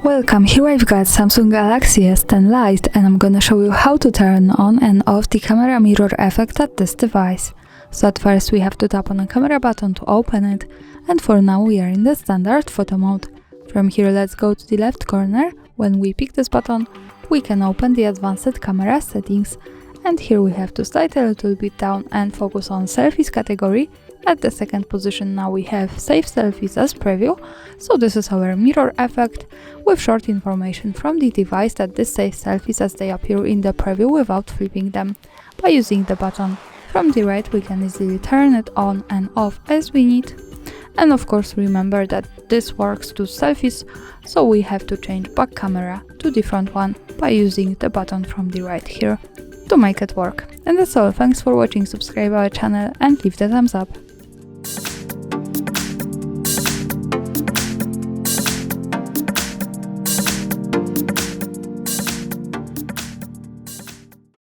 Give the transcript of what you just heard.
Welcome, here I've got Samsung Galaxy S10 Lite and I'm gonna show you how to turn on and off the camera mirror effect at this device. So at first we have to tap on the camera button to open it, and for now we are in the standard photo mode. From here let's go to the left corner. When we pick this button, we can open the advanced camera settings, and here we have to slide a little bit down and focus on selfies category. At the second position now we have save selfies as preview, so this is our mirror effect with short information from the device that this saves selfies as they appear in the preview without flipping them. By using the button from the right we can easily turn it on and off as we need. And of course remember that this works to selfies, so we have to change back camera to the front one by using the button from the right here to make it work. And that's all, thanks for watching, subscribe our channel and leave the thumbs up.